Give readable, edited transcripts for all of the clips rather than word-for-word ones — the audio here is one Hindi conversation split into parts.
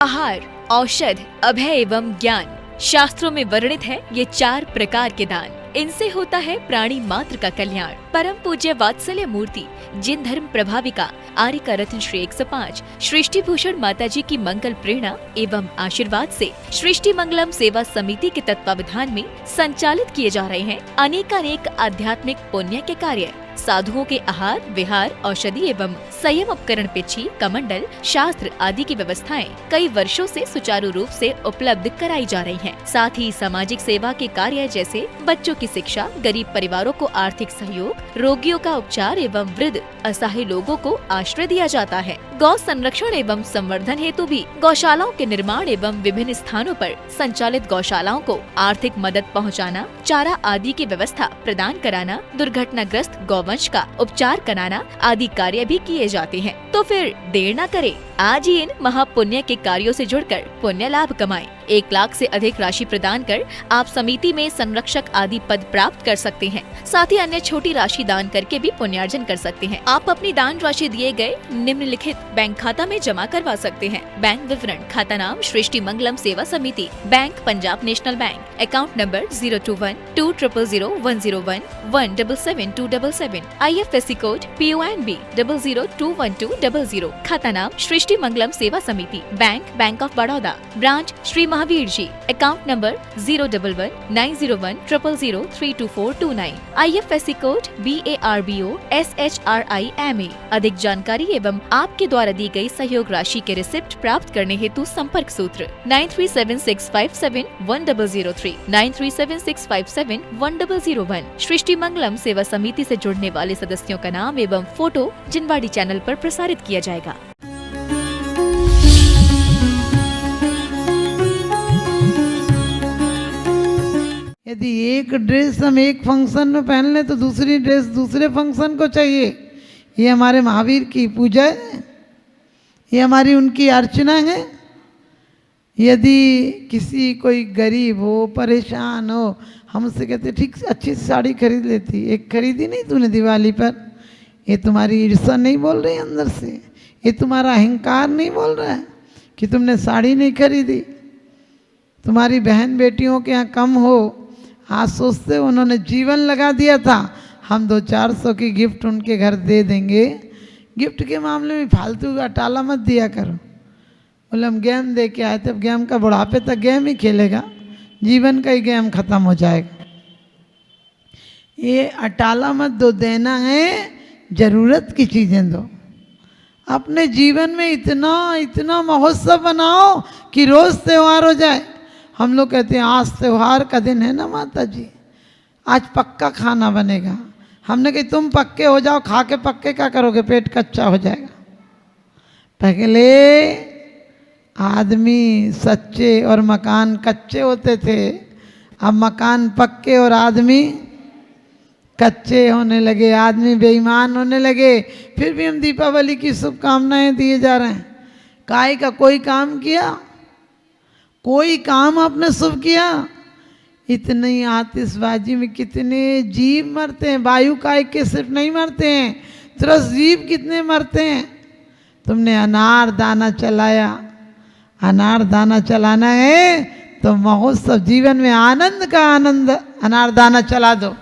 आहार, औषध, अभय एवं ज्ञान। शास्त्रों में वर्णित है ये 4 प्रकार के दान। इनसे होता है प्राणी मात्र का कल्याण। परम पूज्य वात्सल्य मूर्ति जिन धर्म प्रभाविका आर्य रत्न श्री 105 सृष्टि भूषण माता जी की मंगल प्रेरणा एवं आशीर्वाद से सृष्टि मंगलम सेवा समिति के तत्वावधान में संचालित किए जा रहे हैं अनेकानेक आध्यात्मिक पुण्य के कार्य। साधुओं के आहार, विहार, औषधि एवं संयम उपकरण, पिछी, कमंडल, शास्त्र आदि की व्यवस्थाएं कई वर्षों से सुचारू रूप से उपलब्ध कराई जा रही हैं। साथ ही सामाजिक सेवा के कार्य जैसे बच्चों की शिक्षा, गरीब परिवारों को आर्थिक सहयोग, रोगियों का उपचार एवं वृद्ध असहाय लोगों को आश्रय दिया जाता है। गौ संरक्षण एवं संवर्धन हेतु भी गौशालाओं के निर्माण एवं विभिन्न स्थानों पर संचालित गौशालाओं को आर्थिक मदद पहुंचाना, चारा आदि की व्यवस्था प्रदान कराना, दुर्घटनाग्रस्त गौवंश का उपचार कराना आदि कार्य भी किए जाते हैं। तो फिर देर न करें, आज ही इन महापुण्य के कार्यों से जुड़कर पुण्य लाभ कमाएं। 1 लाख से अधिक राशि प्रदान कर आप समिति में संरक्षक आदि पद प्राप्त कर सकते हैं। साथ ही अन्य छोटी राशि दान करके भी पुण्यार्जन कर सकते हैं। आप अपनी दान राशि दिए गए निम्नलिखित बैंक खाता में जमा करवा सकते हैं। बैंक विवरण: खाता नाम Srishti Mangalam Seva Samiti, bank Punjab National Bank, account number 021200101777277, IFSC code PONB 0021200, खाता नाम Srishti Mangalam Seva Samiti, bank of Baroda, branch Shri Mahavir ji, account number 011901000322429, IFSC code BARBO SHRIMA। अधिक जानकारी एवं आपके द्वारा दी गई सहयोग राशि के रिसिप्ट प्राप्त करने हेतु संपर्क सूत्र 9376571003, 9376571001। सृष्टि मंगलम सेवा समिति से जुड़ने वाले सदस्यों का नाम एवं फोटो जिनवाड़ी चैनल पर प्रसारित किया जाएगा। यदि एक ड्रेस हम एक फंक्शन में पहन लें तो दूसरी ड्रेस दूसरे फंक्शन को चाहिए। ये हमारे महावीर की पूजा है, ये हमारी उनकी अर्चना है। यदि किसी कोई गरीब हो, परेशान हो, हमसे कहते ठीक से अच्छी साड़ी खरीद लेती, एक खरीदी नहीं तूने दिवाली पर, ये तुम्हारी ईर्ष्या नहीं बोल रही अंदर से, ये तुम्हारा अहंकार नहीं बोल रहा है कि तुमने साड़ी नहीं खरीदी। तुम्हारी बहन बेटियों के यहाँ कम हो, आज सोचते हो उन्होंने जीवन लगा दिया था, हम 200-400 की गिफ्ट उनके घर दे देंगे। गिफ्ट के मामले में फालतू का टाला मत दिया करो। बोले हम गेम दे के आए थे, अब गेम का बुढ़ापे तक गेम ही खेलेगा, जीवन का ही गेम खत्म हो जाएगा। ये अटाला मत दो, देना है जरूरत की चीज़ें दो। अपने जीवन में इतना महोत्सव बनाओ कि रोज़ त्योहार हो जाए। हम लोग कहते हैं आज त्योहार का दिन है ना माता जी, आज पक्का खाना बनेगा। हमने कहा तुम पक्के हो जाओ, खा के पक्के क्या करोगे, पेट कच्चा हो जाएगा। पहले आदमी सच्चे और मकान कच्चे होते थे, अब मकान पक्के और आदमी कच्चे होने लगे, आदमी बेईमान होने लगे। फिर भी हम दीपावली की शुभकामनाएं दिए जा रहे हैं। काय का कोई काम किया, कोई काम आपने शुभ किया? इतनी आतिशबाजी में कितने जीव मरते हैं। वायु काय के सिर्फ नहीं मरते हैं, तरस जीव कितने मरते हैं। तुमने अनार दाना चलाया, अनार दाना चलाना है तो महोत्सव, जीवन में आनंद का आनंद अनार दाना चला दो।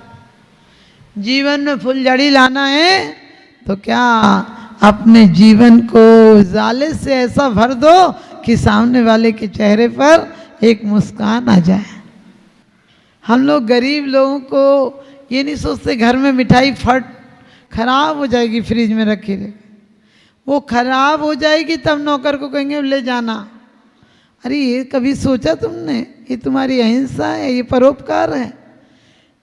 जीवन में फुलझड़ी लाना है तो क्या अपने जीवन को उजाले से ऐसा भर दो कि सामने वाले के चेहरे पर एक मुस्कान आ जाए। हम लोग गरीब लोगों को ये नहीं सोचते घर में मिठाई फट खराब हो जाएगी, फ्रिज में रखी रहेगी, वो खराब हो जाएगी तब नौकर को कहेंगे ले जाना। अरे ये कभी सोचा तुमने, ये तुम्हारी अहिंसा है, ये परोपकार है।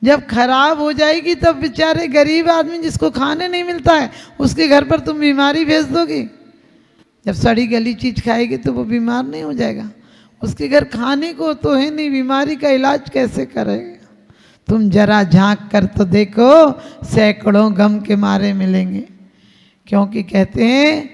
जब खराब हो जाएगी तब बेचारे गरीब आदमी जिसको खाने नहीं मिलता है उसके घर पर तुम बीमारी भेज दोगी। जब सड़ी गली चीज खाएगी तो वो बीमार नहीं हो जाएगा, उसके घर खाने को तो है नहीं, बीमारी का इलाज कैसे करेगा? तुम जरा झांक कर तो देखो, सैकड़ों गम के मारे मिलेंगे। क्योंकि कहते हैं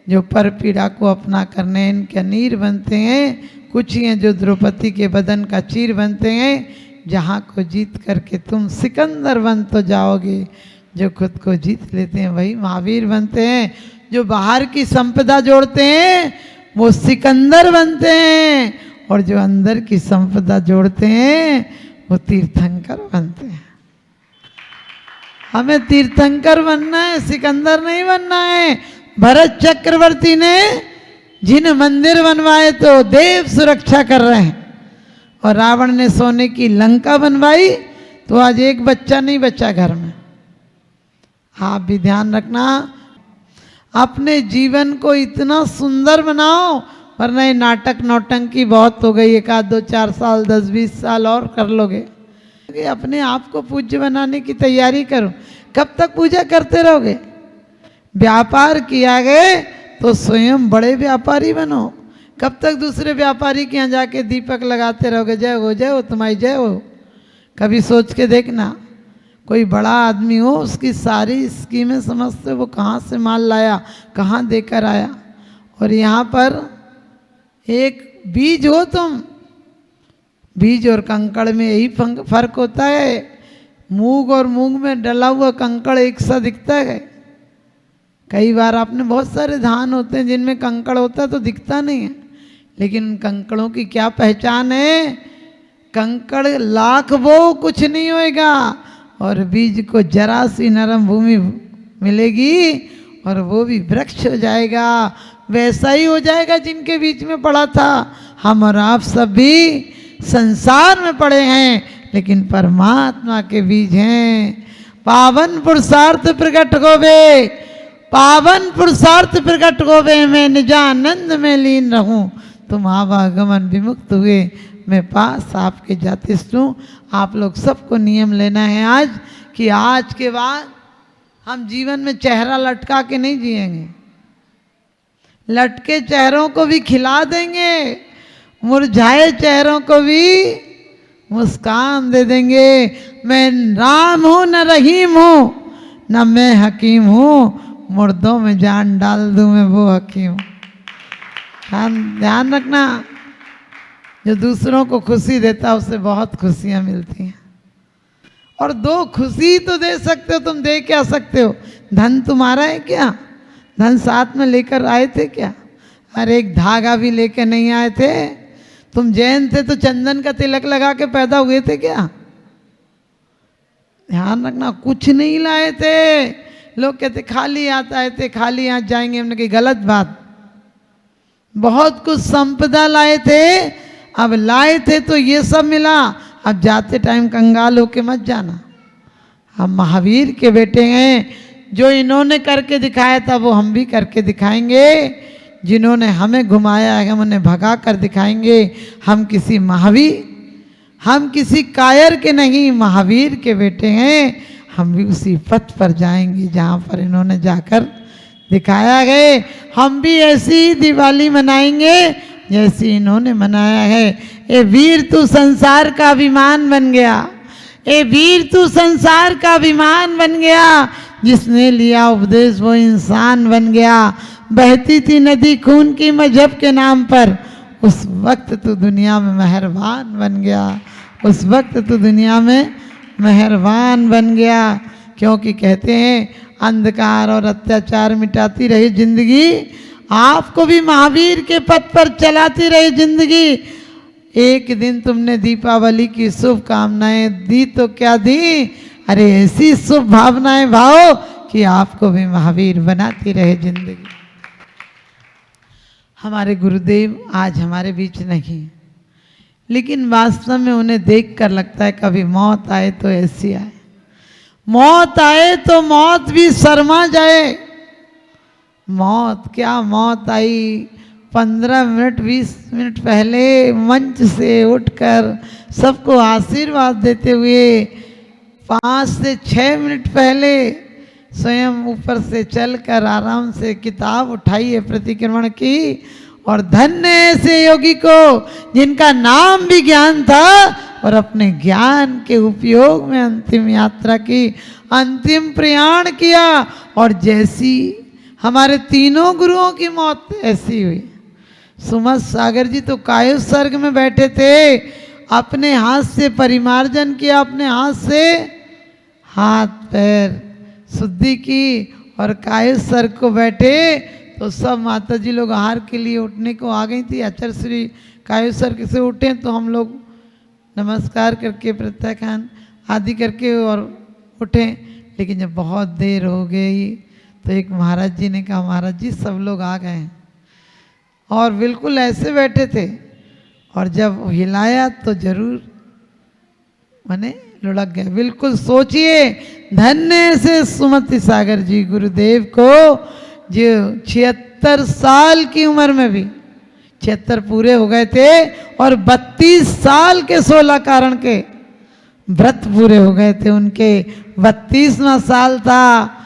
जो पर पीड़ा को अपना करने इनके नीर बनते हैं, कुछ ही हैं जो द्रौपदी के बदन का चीर बनते हैं। जहाँ को जीत करके तुम सिकंदर बन तो जाओगे, जो खुद को जीत लेते हैं वही महावीर बनते हैं। जो बाहर की संपदा जोड़ते हैं वो सिकंदर बनते हैं, और जो अंदर की संपदा जोड़ते हैं वो तीर्थंकर बनते हैं। हमें तीर्थंकर बनना है, सिकंदर नहीं बनना है। भरत चक्रवर्ती ने जिन मंदिर बनवाए तो देव सुरक्षा कर रहे हैं, और रावण ने सोने की लंका बनवाई तो आज एक बच्चा नहीं बचा घर में। आप भी ध्यान रखना, अपने जीवन को इतना सुंदर बनाओ, वरना ये नाटक नौटंकी बहुत हो गई। 1 2 4 साल 10 20 साल और कर लोगे। अपने आप को पूज्य बनाने की तैयारी करो। कब तक पूजा करते रहोगे? व्यापार किया गए तो स्वयं बड़े व्यापारी बनो। कब तक दूसरे व्यापारी के यहाँ जाके दीपक लगाते रहोगे? जय हो तुम्हारी जय हो। कभी सोच के देखना, कोई बड़ा आदमी हो, उसकी सारी स्कीमें समझते वो कहाँ से माल लाया, कहाँ देकर आया। और यहाँ पर एक बीज हो तुम, बीज और कंकड़ में यही फर्क होता है। मूंग और मूंग में डला हुआ कंकड़ एक सा दिखता है। कई बार आपने बहुत सारे धान होते हैं जिनमें कंकड़ होता है तो दिखता नहीं है, लेकिन कंकड़ों की क्या पहचान है? कंकड़ लाख वो कुछ नहीं होएगा, और बीज को जरा सी नरम भूमि मिलेगी और वो भी वृक्ष हो जाएगा। वैसा ही हो जाएगा जिनके बीच में पड़ा था। हम और आप सब भी संसार में पड़े हैं, लेकिन परमात्मा के बीज हैं। पावन पुरुषार्थ प्रकट होवे, पावन पुरुषार्थ प्रकट होवे, मैं निजानंद में लीन रहूं। तुम आवागमन विमुक्त हुए, मैं पास आपके जाते हूँ। आप लोग सबको नियम लेना है आज, कि आज के बाद हम जीवन में चेहरा लटका के नहीं जिएंगे। लटके चेहरों को भी खिला देंगे, मुरझाए चेहरों को भी मुस्कान दे देंगे। मैं राम हूँ न रहीम हूँ, न मैं हकीम हूँ, मुर्दों में जान डाल दूँ मैं वो हकीम। ध्यान रखना, जो दूसरों को खुशी देता उससे बहुत खुशियाँ मिलती हैं। और 2 खुशी तो दे सकते हो, तुम दे क्या सकते हो? धन तुम्हारा है क्या? धन साथ में लेकर आए थे क्या? अरे एक धागा भी लेके नहीं आए थे। तुम जैन थे तो चंदन का तिलक लगा के पैदा हुए थे क्या? ध्यान रखना, कुछ नहीं लाए थे। लोग कहते खाली हाथ आए थे, खाली हाथ जाएंगे। हमने कही गलत बात, बहुत कुछ संपदा लाए थे। अब लाए थे तो ये सब मिला, अब जाते टाइम कंगाल होके मत जाना। हम महावीर के बेटे हैं, जो इन्होंने करके दिखाया था वो हम भी करके दिखाएंगे। जिन्होंने हमें घुमाया है हम उन्हें भगा कर दिखाएंगे। हम किसी महावीर, हम किसी कायर के नहीं, महावीर के बेटे हैं। हम भी उसी पथ पर जाएंगे जहाँ पर इन्होंने जाकर दिखाया गए। हम भी ऐसी दिवाली मनाएंगे जैसी इन्होंने मनाया है। ए वीर तू संसार का अभिमान बन गया, ए वीर तू संसार का अभिमान बन गया। जिसने लिया उपदेश वो इंसान बन गया। बहती थी नदी खून की मजहब के नाम पर, उस वक्त तू दुनिया में मेहरबान बन गया। उस वक्त तू दुनिया में मेहरबान बन गया। क्योंकि कहते हैं अंधकार और अत्याचार मिटाती रही जिंदगी, आपको भी महावीर के पथ पर चलाती रही जिंदगी। एक दिन तुमने दीपावली की शुभकामनाएं दी तो क्या दी? अरे ऐसी शुभ भावनाएं भाओ कि आपको भी महावीर बनाती रहे जिंदगी। हमारे गुरुदेव आज हमारे बीच नहीं, लेकिन वास्तव में उन्हें देखकर लगता है कभी मौत आए तो ऐसी आए, मौत आए तो मौत भी शर्मा जाए। मौत क्या मौत आई, 15 मिनट 20 मिनट पहले मंच से उठकर सबको आशीर्वाद देते हुए 5 से 6 मिनट पहले स्वयं ऊपर से चलकर आराम से किताब उठाई है प्रतिक्रमण की। और धन्य ऐसे योगी को जिनका नाम भी ज्ञान था और अपने ज्ञान के उपयोग में अंतिम यात्रा की, अंतिम प्रयाण किया। और जैसी हमारे तीनों गुरुओं की मौत ऐसी हुई। सुमत सागर जी तो कायोत्सर्ग में बैठे थे, अपने हाथ से परिमार्जन किया, अपने हाथ से हाथ पैर शुद्धि की और कायोत्सर्ग को बैठे तो सब माता जी लोग आहार के लिए उठने को आ गई थी। आचार्य श्री कायेश्वर से उठे तो हम लोग नमस्कार करके प्रत्याख्यान आदि करके और उठे। लेकिन जब बहुत देर हो गई तो एक महाराज जी ने कहा, महाराज जी सब लोग आ गए हैं, और बिल्कुल ऐसे बैठे थे, और जब हिलाया तो जरूर माने लुढ़क गए। बिल्कुल सोचिए, धन्य से सुमति सागर जी गुरुदेव को, जो 76 साल की उम्र में भी 76 पूरे हो गए थे और 32 साल के 16 कारण के व्रत पूरे हो गए थे। उनके 32वां साल था।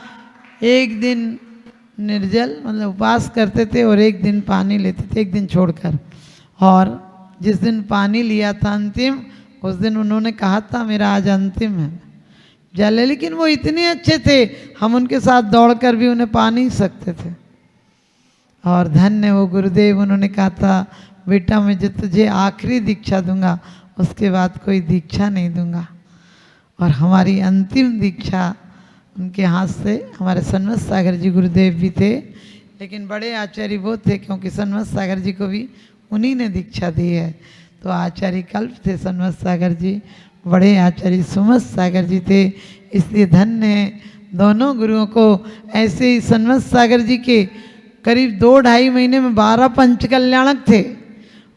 एक दिन निर्जल मतलब उपवास करते थे और एक दिन पानी लेते थे, एक दिन छोड़कर। और जिस दिन पानी लिया था अंतिम, उस दिन उन्होंने कहा था मेरा आज अंतिम है जल है। लेकिन वो इतने अच्छे थे, हम उनके साथ दौड़कर भी उन्हें पा नहीं सकते थे। और धन्य वो गुरुदेव, उन्होंने कहा था बेटा मैं जो तुझे आखिरी दीक्षा दूंगा उसके बाद कोई दीक्षा नहीं दूंगा। और हमारी अंतिम दीक्षा उनके हाथ से, हमारे सन्मत सागर जी गुरुदेव भी थे, लेकिन बड़े आचार्य वो थे क्योंकि सन्मत सागर जी को भी उन्हीं ने दीक्षा दी है। तो आचार्य कल्प थे सन्मत सागर जी, बड़े आचार्य सुमत सागर जी थे। इसलिए धन्य है दोनों गुरुओं को। ऐसे ही सन्मत सागर जी के करीब 2-2.5 महीने में 12 पंचकल्याणक थे,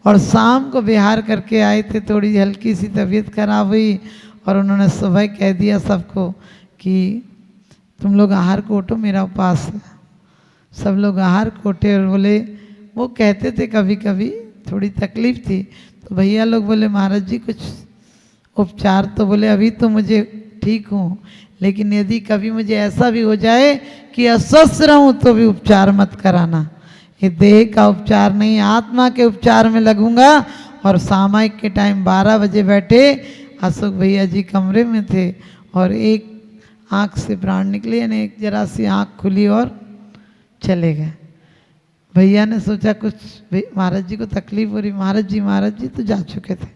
और शाम को बिहार करके आए थे। थोड़ी हल्की सी तबीयत खराब हुई और उन्होंने सुबह कह दिया सबको कि तुम लोग आहार को उठो, मेरा उपवास है। सब लोग आहार को उठे और बोले, वो कहते थे कभी कभी थोड़ी तकलीफ थी तो भैया लोग बोले महाराज जी कुछ उपचार, तो बोले अभी तो मुझे ठीक हूँ, लेकिन यदि कभी मुझे ऐसा भी हो जाए कि अस्वस्थ रहूँ तो भी उपचार मत कराना। ये देह का उपचार नहीं, आत्मा के उपचार में लगूंगा। और सामायिक के टाइम 12 बजे बैठे, अशोक भैया जी कमरे में थे और एक आँख से प्राण निकले, यानी एक जरा सी आँख खुली और चले गए। भैया ने सोचा कुछ महाराज जी को तकलीफ हो रही, महाराज जी तो जा चुके थे।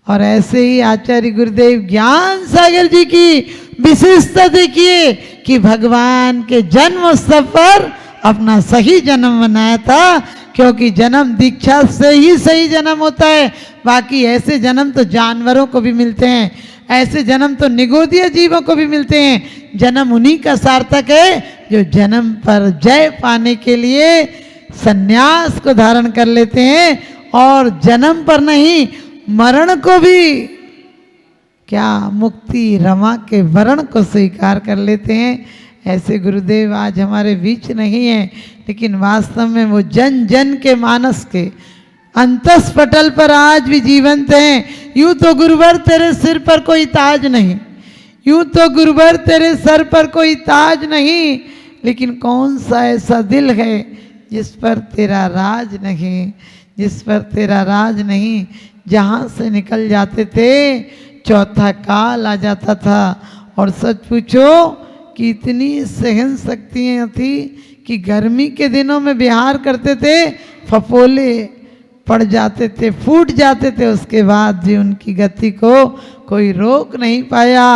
और ऐसे ही आचार्य गुरुदेव ज्ञान सागर जी की विशेषता देखिए कि भगवान के जन्म उत्सव पर अपना सही जन्म मनाया था, क्योंकि जन्म दीक्षा से ही सही जन्म होता है। बाकी ऐसे जन्म तो जानवरों को भी मिलते हैं, ऐसे जन्म तो निगोदीय जीवों को भी मिलते हैं। जन्म उन्हीं का सार्थक है जो जन्म पर जय पाने के लिए संन्यास को धारण कर लेते हैं, और जन्म पर नहीं मरण को भी क्या मुक्ति रमा के वरण को स्वीकार कर लेते हैं। ऐसे गुरुदेव आज हमारे बीच नहीं है, लेकिन वास्तव में वो जन जन के मानस के अंतस पटल पर आज भी जीवंत हैं। यूं तो गुरुवर तेरे सिर पर कोई ताज नहीं, यूं तो गुरुवर तेरे सर पर कोई ताज नहीं, लेकिन कौन सा ऐसा दिल है जिस पर तेरा राज नहीं, जिस पर तेरा राज नहीं। जहाँ से निकल जाते थे चौथा काल आ जाता था। और सच पूछो कि इतनी सहन शक्तियाँ थी कि गर्मी के दिनों में विहार करते थे, फपोले पड़ जाते थे, फूट जाते थे, उसके बाद भी उनकी गति को कोई रोक नहीं पाया।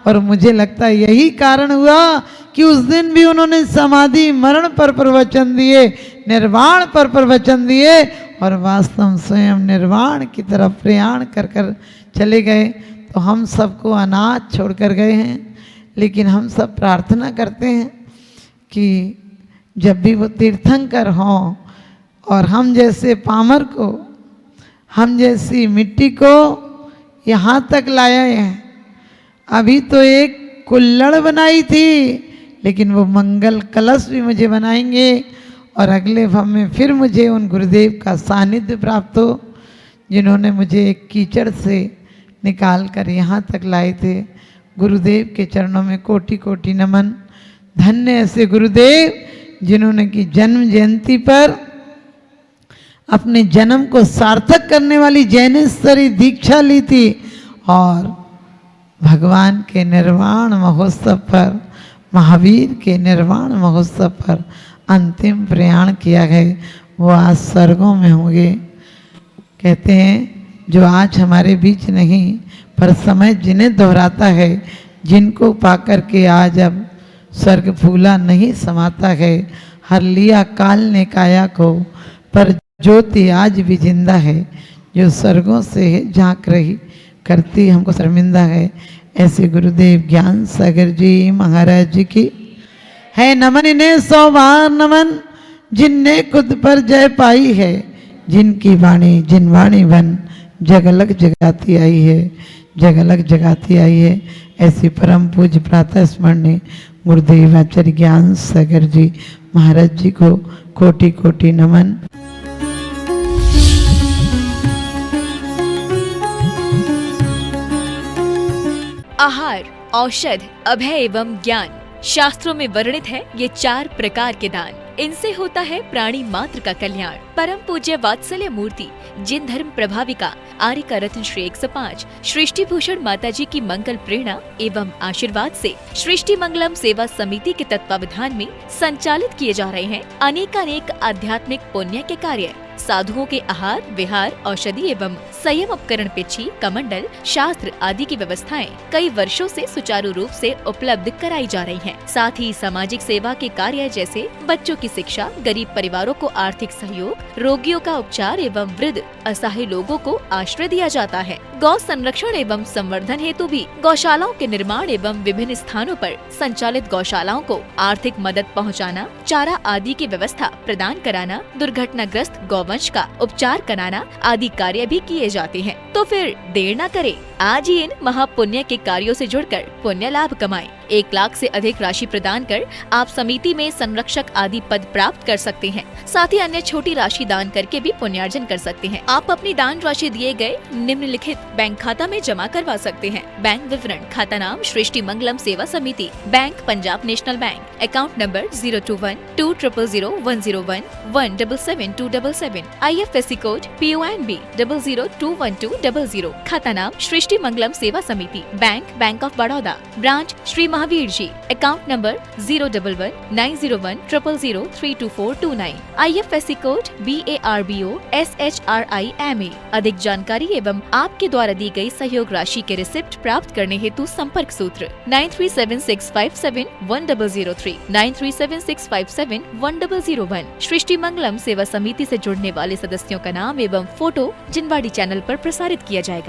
और मुझे लगता है यही कारण हुआ कि उस दिन भी उन्होंने समाधि मरण पर प्रवचन दिए, निर्वाण पर प्रवचन दिए, और वास्तव स्वयं निर्वाण की तरफ प्रयाण कर कर चले गए। तो हम सबको अनाथ छोड़ कर गए हैं, लेकिन हम सब प्रार्थना करते हैं कि जब भी वो तीर्थंकर हों और हम जैसे पामर को, हम जैसी मिट्टी को यहाँ तक लाया है। अभी तो एक कुल्लड़ बनाई थी, लेकिन वो मंगल कलश भी मुझे बनाएंगे, और अगले भाव में फिर मुझे उन गुरुदेव का सानिध्य प्राप्त हो जिन्होंने मुझे एक कीचड़ से निकाल कर यहाँ तक लाए थे। गुरुदेव के चरणों में कोटि कोटि नमन। धन्य ऐसे गुरुदेव जिन्होंने की जन्म जयंती पर अपने जन्म को सार्थक करने वाली जैनेश्वरी दीक्षा ली थी, और भगवान के निर्वाण महोत्सव पर, महावीर के निर्वाण महोत्सव पर अंतिम प्रयाण किया गया। वो आज स्वर्गों में होंगे। कहते हैं जो आज हमारे बीच नहीं, पर समय जिन्हें दोहराता है, जिनको पाकर के आज अब स्वर्ग फूला नहीं समाता है, हर लिया काल ने काया को, पर ज्योति आज भी जिंदा है, जो स्वर्गों से झांक रही करती हमको शर्मिंदा है। ऐसे गुरुदेव ज्ञान सागर जी महाराज जी की है नमन। इन्हें 100 बार नमन, जिनने खुद पर जय पाई है, जिनकी वाणी जिन वाणी बन जग अलग जगाती आई है, जग अलग जगाती आई है। ऐसी परम पूज्य प्रातः स्मरणीय गुरुदेव आचार्य ज्ञान सागर जी महाराज जी को कोटि कोटि नमन। आहार, औषध, अभय एवं ज्ञान, शास्त्रों में वर्णित है ये 4 प्रकार के दान। इनसे होता है प्राणी मात्र का कल्याण। परम पूज्य वात्सल्य मूर्ति जिन धर्म प्रभाविका आर्य का रत्न श्री 105 सृष्टि भूषण माता जी की मंगल प्रेरणा एवं आशीर्वाद से सृष्टि मंगलम सेवा समिति के तत्वावधान में संचालित किए जा रहे हैं अनेकानेक आध्यात्मिक पुण्य के कार्य। साधुओं के आहार, विहार, औषधि एवं संयम उपकरण, पिछी, कमंडल, शास्त्र आदि की व्यवस्थाएं कई वर्षों से सुचारू रूप से उपलब्ध कराई जा रही हैं। साथ ही सामाजिक सेवा के कार्य जैसे बच्चों की शिक्षा, गरीब परिवारों को आर्थिक सहयोग, रोगियों का उपचार एवं वृद्ध असहाय लोगों को आश्रय दिया जाता है। गौ संरक्षण एवं संवर्धन हेतु भी गौशालाओं के निर्माण एवं विभिन्न स्थानों पर संचालित गौशालाओं को आर्थिक मदद पहुंचाना, चारा आदि की व्यवस्था प्रदान कराना, दुर्घटनाग्रस्त गौवंश का उपचार कराना आदि कार्य भी किए जाते हैं। तो फिर देर न करें, आज ही इन महापुण्य के कार्यों से जुड़कर पुण्य लाभ कमाएं। 1 लाख से अधिक राशि प्रदान कर आप समिति में संरक्षक आदि पद प्राप्त कर सकते हैं। साथ ही अन्य छोटी राशि दान करके भी पुण्यार्जन कर सकते हैं। आप अपनी दान राशि दिए गए निम्नलिखित बैंक खाता में जमा करवा सकते हैं। बैंक विवरण: खाता नाम Srishti Mangalam Seva Samiti, bank Punjab National Bank, account number 021200101777277, IFSC code PONB 0021200, खाता नाम Srishti Mangalam Seva Samiti, bank of Baroda, branch Shri Mahavir ji, account number 011901000032429, IFSC code BARBO SHRIMA। अधिक जानकारी एवं आपके द्वारा दी गई सहयोग राशि के रिसिप्ट प्राप्त करने हेतु संपर्क सूत्र 9376571003, 9376571001। सृष्टि मंगलम सेवा समिति से जुड़ने वाले सदस्यों का नाम एवं फोटो जिनवाड़ी चैनल पर प्रसारित किया जाएगा।